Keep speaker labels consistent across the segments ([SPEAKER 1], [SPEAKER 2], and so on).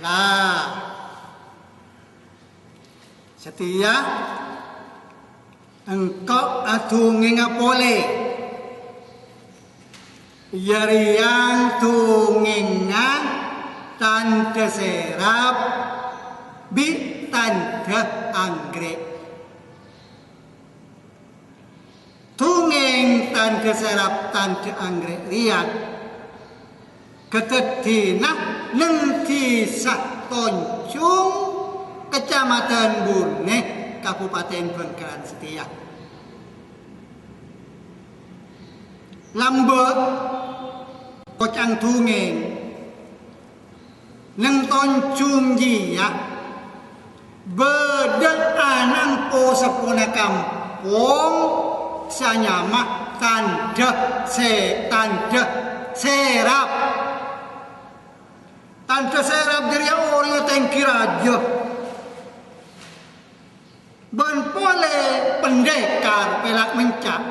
[SPEAKER 1] Lah, setia engkau atungi ngapole yariang tungingan tante serap bi tante anggrek tunging tante serap tante anggrek riang ketetina nengti sak toncung Kecamatan Bune Kabupaten Bengkalan Setia lambek kocang tunging neng toncung jia bedek anang po sepuna kampung sanyama tanda serap tanda serap dari orang tengki raja ben pole pendekar pelak mencak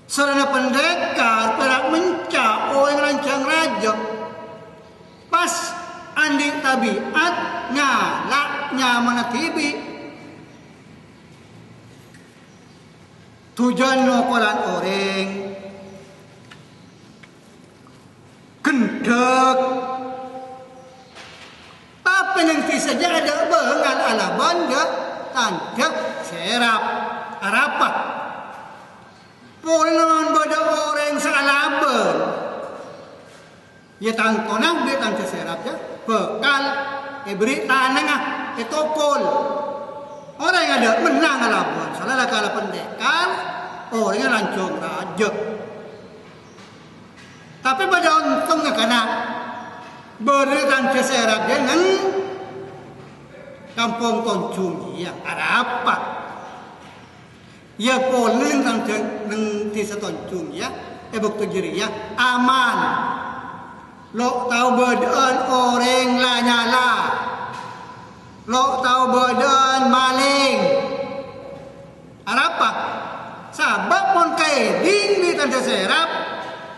[SPEAKER 1] sarana pendekar pelak mencak orang rancang raja pas andi tabiat nyalak nyaman tibi tujuan nokolan orang gendek tapi nanti saja ada bengal ala banda tanda serap arapa polan pada orang salaben ya tangkonang be tanda serap ya bekal beri tanah tokol orang yang ada menang alabon salah kala pendekar orang yang lancung raja tapi pada untungnya karena beri tanda serap dengan kampung toncung ya ada apa ya polen tanda neng desa toncung ya bukti jeri ya aman lo tahu badan orang lah nyala lo tahu badan maling apa sabab pun kaiding di tanda serap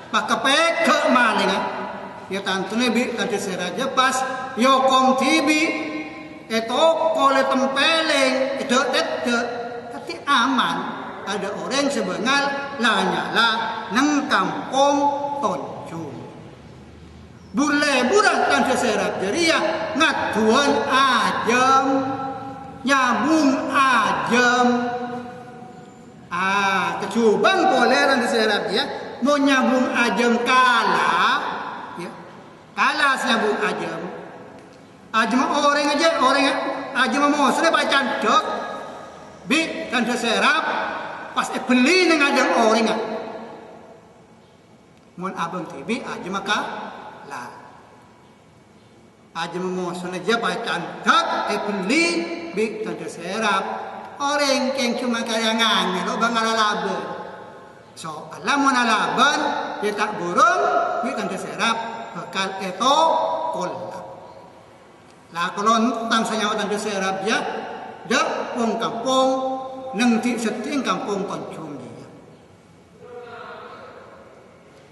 [SPEAKER 1] maka peke maling ya tantune bi tanda serap aja pas yokong tibi itu kole tempeleng itu tapi aman ada orang sebengal lah nyala neng kampung toncung bule budak tanda serap jeria ngatuan ajem nyambung ajem kecubang boleh tanda serap dia mau nyambung ajem kala ya kala nyambung ajem orang aja orang ajem mau sudah baca dok bi tanda serap pas beli neng ajem orang mau abang tibi ajem maka lah aja memohon aja bacaan tak beli bi tanda serap orang yang cuma kayangan lo bang alaban so alam mon alaban dia tak burung bi tanda serap bekal itu kolak lah kalau tang senyawa tanda serap ya dak pung kampung neng ti seting kampung toncung dia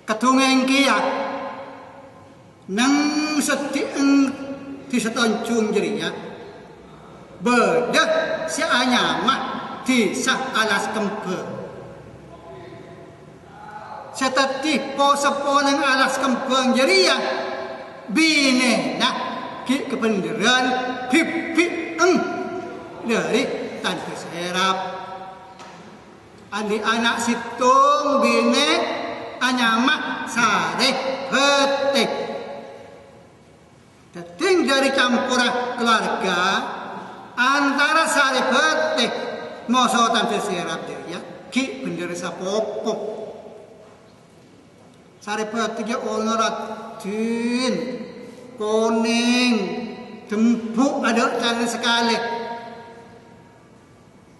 [SPEAKER 1] ketungeng kia nang setiang di setoncung jerinya bedah si anyamak di sak alas kempeng setati po sepo nang alas kempeng jerinya bine nak ki kependeran pipi dari tanda serap andi anak situng bine anyamak sare petik ting dari campuran keluarga antara sari petik moso tante serap dia ki bener sapopo sari petik ya ratin kuning dempuk ada cara sekali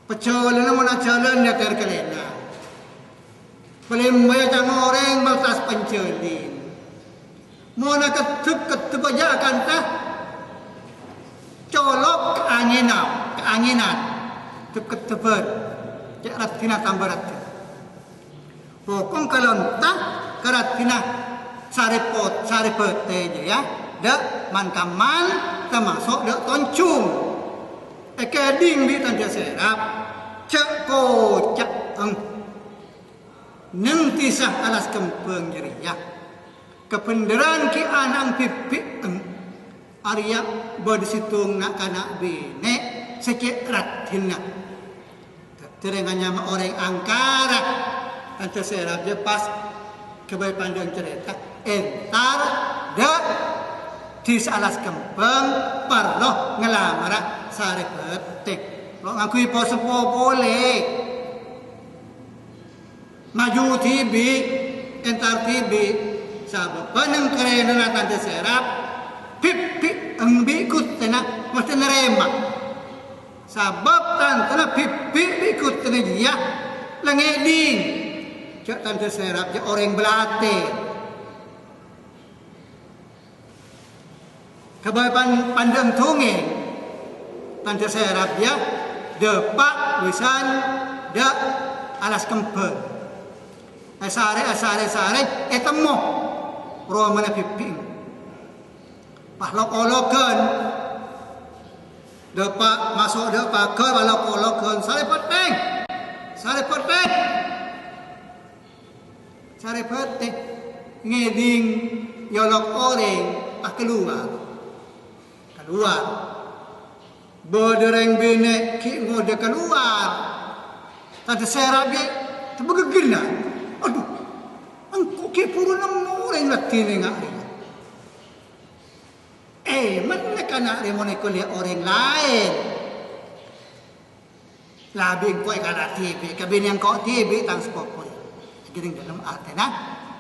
[SPEAKER 1] pecolan mana jalan ya terkelena pelembaya jangan orang batas pencelin mana ketep aja akan tah colok keanginan ketep-ketepan jak ratina tambah ratin pokong kalau entah karatina saripot je ya. Dek man kaman termasuk dek toncung. Keding bi tan serap. Cek ko cek neng tisah alas kempeng jeria. Kependeran ki anang pipik Arya bersitung nak kanak bine secik ratina. Terengannya orang angkara. Tante serap je pas kebaik pandang cerita. Entar dak di alas kempeng perloh ngelamar sare petik. Lo ngakui posepo boleh. Maju tibi, entar tibi. Sabab paneng kerana tante serap. Pipik ikut tena mesti nerema. Sebab tante pipik ikut tena dia lengeding. Cak tante serap je orang belate. Kebaik pandang tunge. Tante serap dia depak wisan dak alas kempel. Sare temu ruang mana pipik. Pahlok-olokan depak masuk depak ke pahlok-olokan sare petek ngeding yolok orang keluar berdereng bine ki ngode keluar tadi serap ye terbegegena aduh engkau ki purun orang latine ngari. Mana kana remone kuliah orang lain. Labing kau kana TV, kabin yang kau TV tang spokoi. Jadi dalam artinya,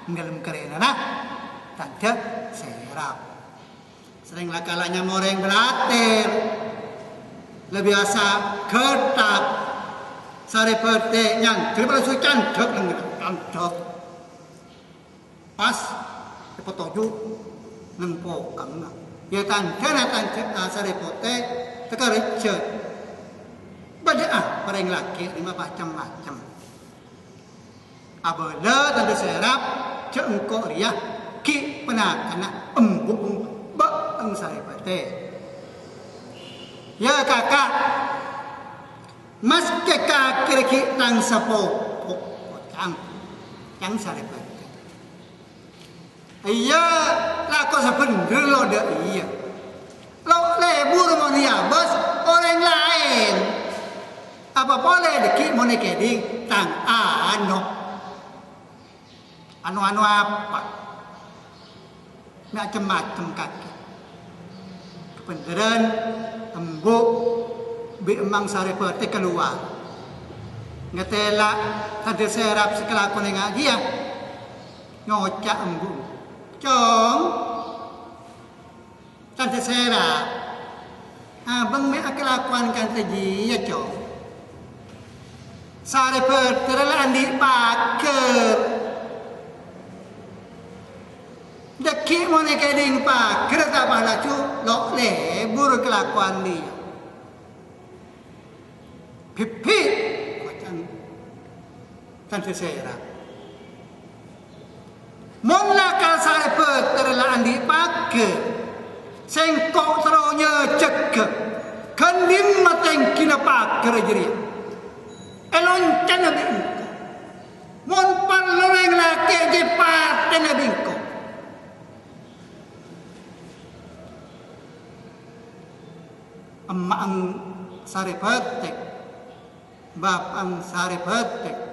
[SPEAKER 1] dalam kerana na, tante serap. Sering lakalanya moreng belater, lebih biasa kertas, sari pete yang terlalu sucan cantik. Pas, petoju nempo angna. Ya tante sari pete teka recet. Bada pareng laki lima macam-macam. Abada tante serap cengkok ria ki penakana embuk bang sari pete. Ya kakak mas kakak kira-kira tang sapo cang sari pete. Iya, lah kau sebenar lo dah iya. Lo lebur monia bos orang lain. Apa boleh deki mone keding tang anu apa? Macam-macam kaki. Kependeran embuk bi emang sare pete keluar. Ngetela tadi serap sekelakon yang dia ngocak embuk. Cong tante serap abang me kelakuan kan teji ya cong sare perterala andi paker deki mone keding paker tak pala cu lok lebur kelakuan dia pipi macam tante serap Mula kal sare peterla andi pakai sengkok teronya cek kandim mateng kina pakai jadi elon cana bingko mon parloreng laki je patena bingko amma ang sare petek bap ang sare petek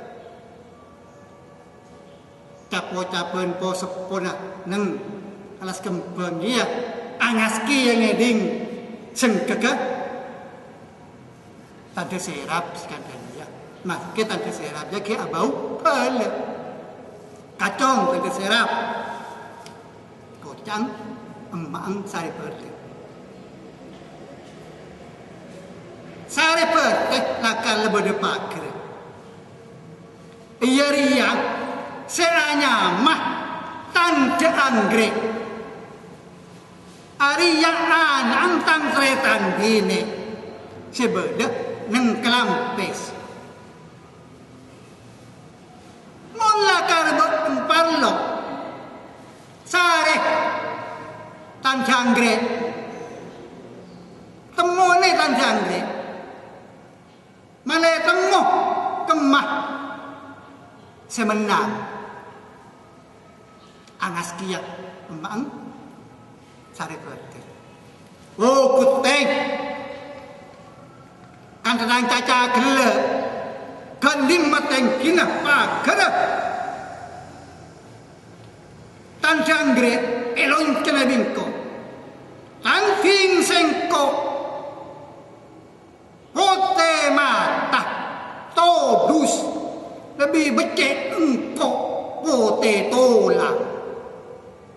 [SPEAKER 1] capo-capen po sepona neng alas kempeng iya angaski yang ngeding sengkeke tante serap sekadar ya mas ke tante serap ya ke abau pele kacong tante serap kocang emang sari perte lakal lebih pakir iya ria seranya mah tante anggrek Arya anang tang tretan bine sebeda neng kelampes mula karbot emparlo tan jangkrik. Temu ni tan jangkrik. Mana temu kemah semenang. Angas kia emang sare pete. Oh kuteng. Kan tenang caca gele. Kelim mateng kina pa kena. Tan jangkrik elon kena bingko. Tan fing sengko. Pote mata. Todus. Lebih becek engko. Pote tola.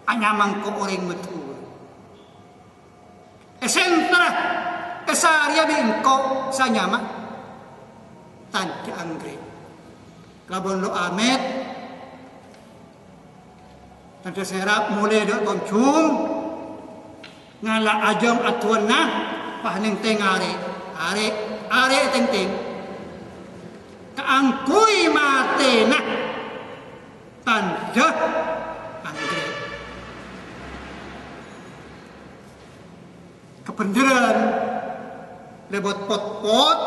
[SPEAKER 1] Anyamang ko orang betul. Esentra. Esarya bingko. Sanyama. Tan jangkrik. Labon lo amet. Tante serap mulai dok toncung ngala ajam atuan nah pahneng teng are teng kaangkui mate nah tanda anggrek kependeran lebot pot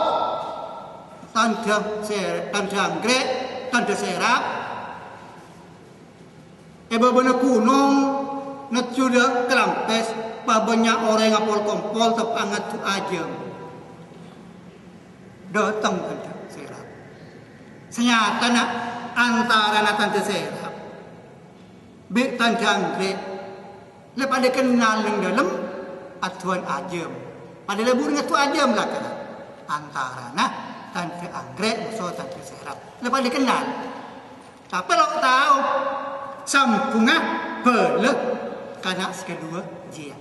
[SPEAKER 1] tanda anggrek tanda serap benar kunung nak sudah kelampes banyak orang ngapol kompol tepangat tu aja datang tante serap senyata nak antara nak tante serap bik tante anggrek lepas dia kenal yang dalam atuan ajam pada lebur dengan tu ajam lah kan antara nak tante anggrek musuh tante serap lepas dia kenal tapi lo tahu sampungah pelek kanak sekedua dia.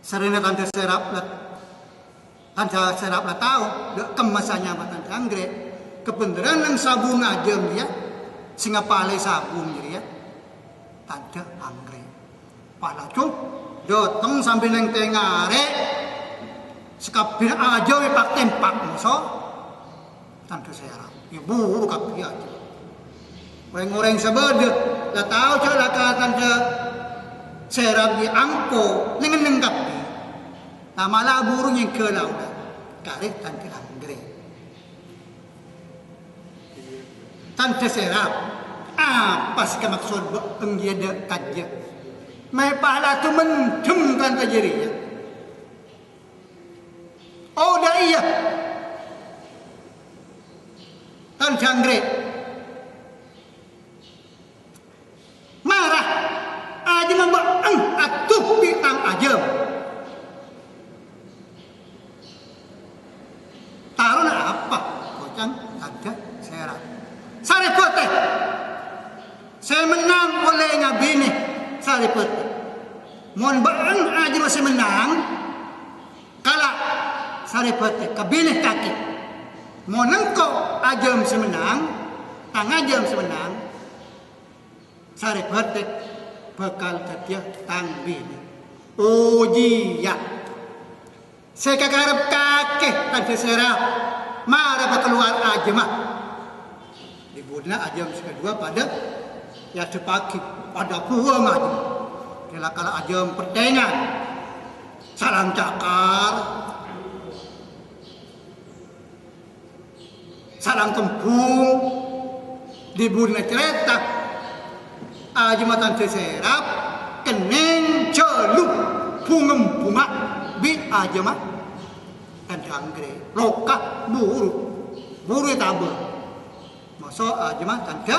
[SPEAKER 1] Serena tante serap lah tahu dek kemasannya tante anggrek kebenaran yang sabung aja dia singa palai sabung dia tante anggrek pala cung datang sampai neng tengare sekapir aja pak tempak musuh tante serap ibu kapi aja. Orang-orang sebeda lah tahu cara tante serap di angko dengan nengkapi. Nah malah burung yang ke laut. Karek tante anggrek. Tante serap. Apa sih maksud penggida kaja? Mai pahala tu mencum tante jerinya. Oh dah iya. Tante anggrek. Marah aja membuat atuh bintang aja taruh nak apa kocang ada serap sari putih saya menang oleh ngabini sari putih mohon bang aja masih menang kalah sari putih kabini kaki mohon engkau aja masih menang tang aja masih menang sare batik bakal jadi tangbin. Oh iya. Saya kagarap kakek tante serap. Marah keluar aja mah. Liburnya aja kedua pada ya sepagi pada buah mah. Kala kala aja pertengan. Salam cakar. Salam kempung. Liburnya cerita. Aja tante serap keneng celup pungem bunga bi aja mah tante anggrek loka buru tabe masuk aja mah tante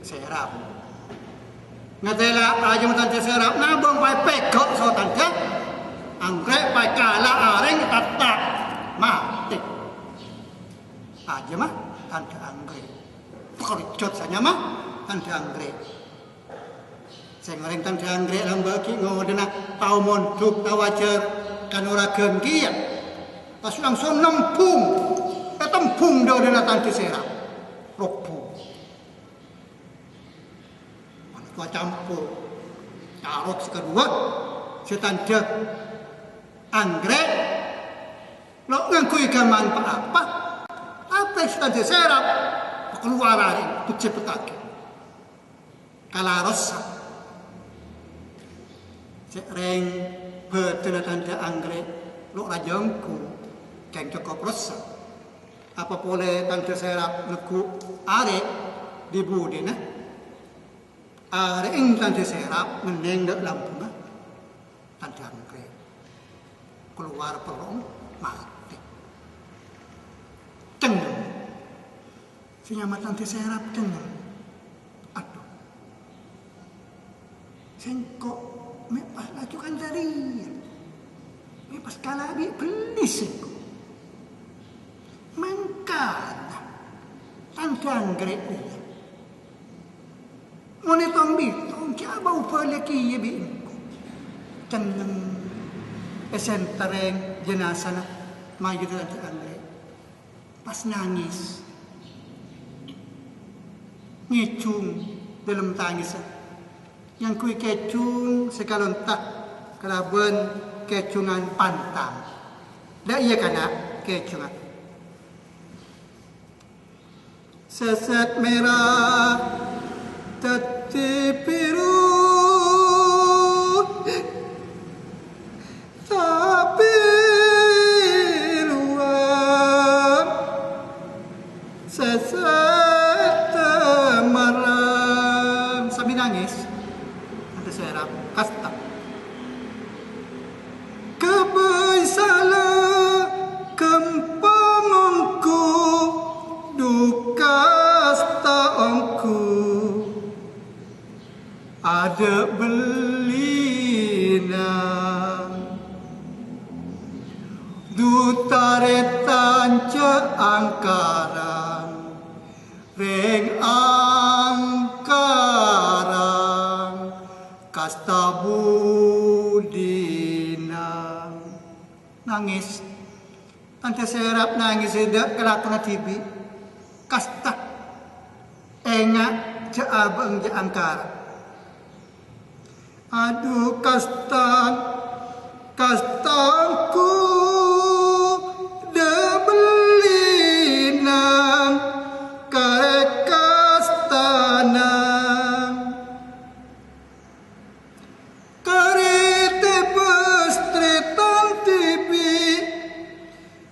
[SPEAKER 1] serap ngatela aja mah tante serap nabong pai pekok so tante anggrek pai kala areng tata mati aja mah tante anggrek kerjot saja mah tante anggrek. Saya ngoreng tante anggrek lambaki ngodena tau monduk tawajar kanurakeun kieu. Pas langsung nempung. Tempung do dena tante serap. Ropo. Mana tua campur. Carot kedua si tante anggrek lo ngangkui gaman apa? Apa si tante serap? Keluaran itu cepet. Kalarossa Sereng Pertenatan Anggrek Lok Rajongku Keng Cokop Rossa apa boleh tante serap neku are di budi na are ing tante serap meneng dek lampu na tante anggrek keluar pelong mati cengeng senyama tante serap cengeng aduh sengkok mepas laju kan dari mepas kalabi belis sengkok mangkana tante anggrek dia monetong bitong kaya ba upala kiya biingko cengeng esentareng jenasa na maju tante anggrek pas nangis ngicung dalam tangis yang kui kecung sekalontak kalaban kecungan pantang dak iya kana kecungan sesat merah teti biru tapi luar sesat maram sambil nangis nanti serap kasta kebesalah kempangongku dukastaongku ada belina dutaretan angkaran reng angkaran kasta budina nangis tante serap nangis sedak kelakona tibi kasta enga jaabeng jaangkara aduh kastangku debelinang karek kastanang karete bestretan tibi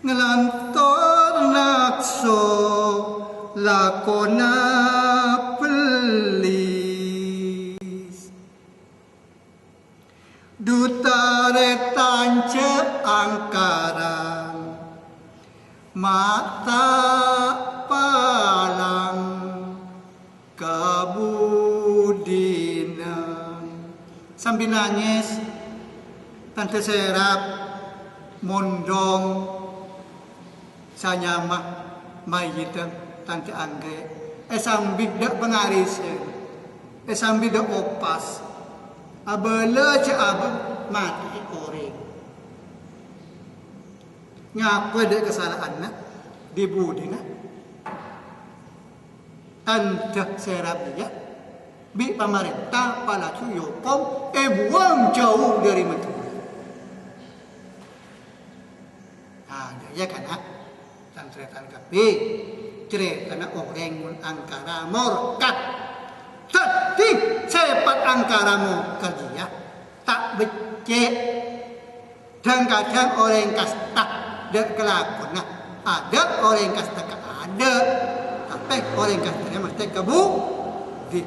[SPEAKER 1] ngelantor nakso lakona pelis dutaretan angkaran mata palang kabudinan sambil nangis tante serap mondong sanyama mayitang tante anggrek sambil dak pengarisen sambil dak opas abala abang mati koreng ngaku ada kesalahan na di budi na tante serap dia bi pemerintah pala cuyopom buang jauh dari menteri ada ya kan tantretan kapi cerita na orang mun angkara morkat tapi cepat angkara mo kerja tak becek dan kadang orang kasta dek kelakon nah ada orang kasta ada tapi orang kasta mesti kebu di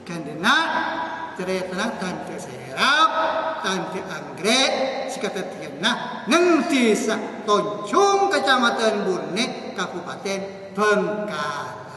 [SPEAKER 1] kandena cerita tante serap tante anggrek sikata tiana neng tisa toncung kecamatan Bune Kabupaten Bengkala